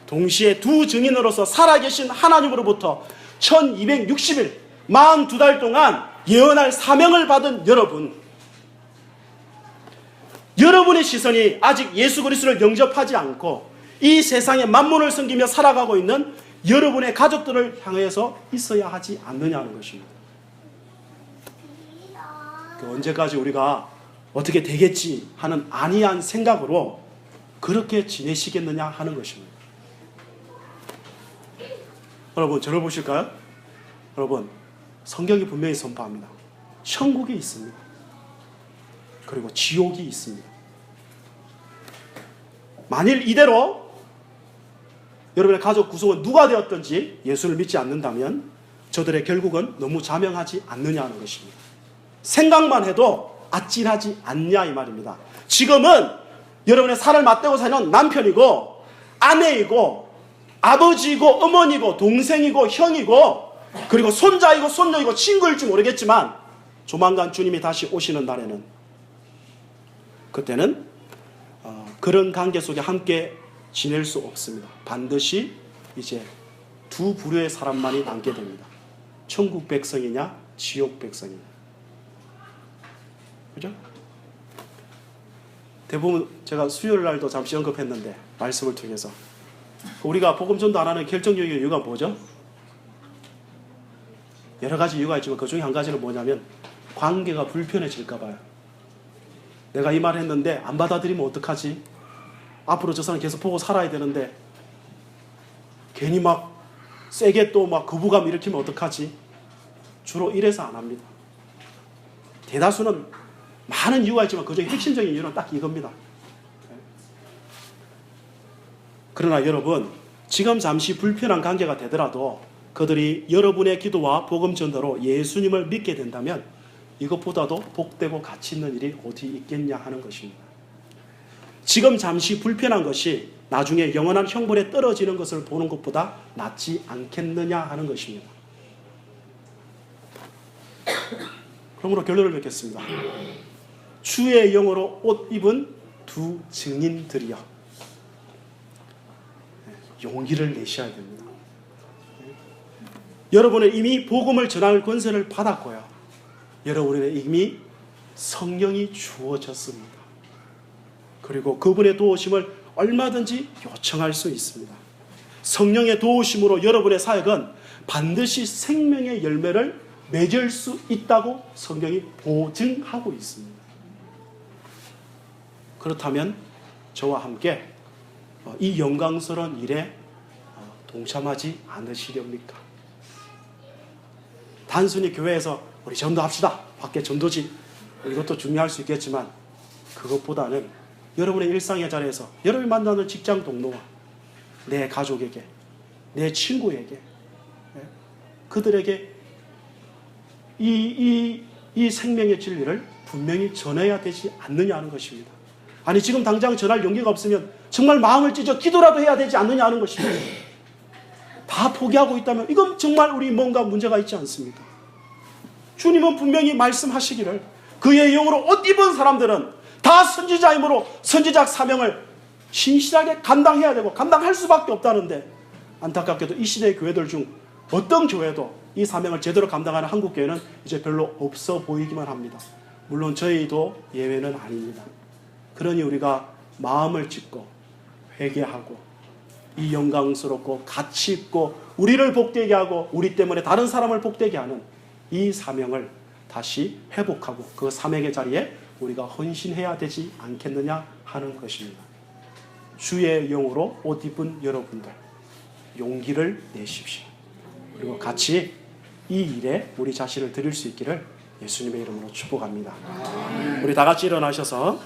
동시에 두 증인으로서 살아계신 하나님으로부터 1260일 42달 동안 예언할 사명을 받은 여러분, 여러분의 시선이 아직 예수 그리스도를 영접하지 않고 이 세상의 만문을 섬기며 살아가고 있는 여러분의 가족들을 향해서 있어야 하지 않느냐는 것입니다. 언제까지 우리가 어떻게 되겠지 하는 안이한 생각으로 그렇게 지내시겠느냐 하는 것입니다. 여러분, 저를 보실까요? 여러분, 성경이 분명히 선포합니다. 천국이 있습니다. 그리고 지옥이 있습니다. 만일 이대로 여러분의 가족 구성은 누가 되었든지 예수를 믿지 않는다면 저들의 결국은 너무 자명하지 않느냐는 것입니다. 생각만 해도 아찔하지 않냐 이 말입니다. 지금은 여러분의 살을 맞대고 사는 남편이고 아내이고 아버지이고 어머니고 동생이고 형이고 그리고 손자이고 손녀이고 친구일지 모르겠지만 조만간 주님이 다시 오시는 날에는 그때는 그런 관계 속에 함께 지낼 수 없습니다. 반드시 이제 두 부류의 사람만이 남게 됩니다. 천국 백성이냐 지옥 백성이냐. 그죠? 대부분 제가 수요일 날도 잠시 언급했는데 말씀을 통해서 우리가 복음 전도 안 하는 결정적인 이유가 뭐죠? 여러 가지 이유가 있지만 그 중에 한 가지는 뭐냐면 관계가 불편해질까 봐요. 내가 이 말 했는데 안 받아들이면 어떡하지? 앞으로 저 사람 계속 보고 살아야 되는데 괜히 막 세게 또 막 거부감 일으키면 어떡하지? 주로 이래서 안 합니다. 대다수는 많은 이유가 있지만 그중에 핵심적인 이유는 딱 이겁니다. 그러나 여러분, 지금 잠시 불편한 관계가 되더라도 그들이 여러분의 기도와 복음 전도로 예수님을 믿게 된다면 이것보다도 복되고 가치 있는 일이 어디 있겠냐 하는 것입니다. 지금 잠시 불편한 것이 나중에 영원한 형벌에 떨어지는 것을 보는 것보다 낫지 않겠느냐 하는 것입니다. 그러므로 결론을 맺겠습니다. 주의 영으로 옷 입은 두 증인들이여 용기를 내셔야 됩니다. 여러분은 이미 복음을 전할 권세를 받았고요. 여러분에게 이미 성령이 주어졌습니다. 그리고 그분의 도우심을 얼마든지 요청할 수 있습니다. 성령의 도우심으로 여러분의 사역은 반드시 생명의 열매를 맺을 수 있다고 성경이 보증하고 있습니다. 그렇다면 저와 함께 이 영광스러운 일에 동참하지 않으시렵니까? 단순히 교회에서 우리 전도합시다. 밖에 전도지 이것도 중요할 수 있겠지만 그것보다는 여러분의 일상의 자리에서 여러분이 만나는 직장 동료와 내 가족에게 내 친구에게 그들에게 이 생명의 진리를 분명히 전해야 되지 않느냐 하는 것입니다. 아니 지금 당장 전할 용기가 없으면 정말 마음을 찢어 기도라도 해야 되지 않느냐 하는 것입니다. 다 포기하고 있다면 이건 정말 우리 뭔가 문제가 있지 않습니까? 주님은 분명히 말씀하시기를 그의 영으로 옷 입은 사람들은 다 선지자이므로 선지자 사명을 신실하게 감당해야 되고 감당할 수밖에 없다는데 안타깝게도 이 시대의 교회들 중 어떤 교회도 이 사명을 제대로 감당하는 한국 교회는 이제 별로 없어 보이기만 합니다. 물론 저희도 예외는 아닙니다. 그러니 우리가 마음을 찢고 회개하고 이 영광스럽고 가치 있고 우리를 복되게 하고 우리 때문에 다른 사람을 복되게 하는 이 사명을 다시 회복하고 그 사명의 자리에 우리가 헌신해야 되지 않겠느냐 하는 것입니다. 주의 영으로 옷 입은 여러분들 용기를 내십시오. 그리고 같이 이 일에 우리 자신을 드릴 수 있기를 예수님의 이름으로 축복합니다. 우리 다 같이 일어나셔서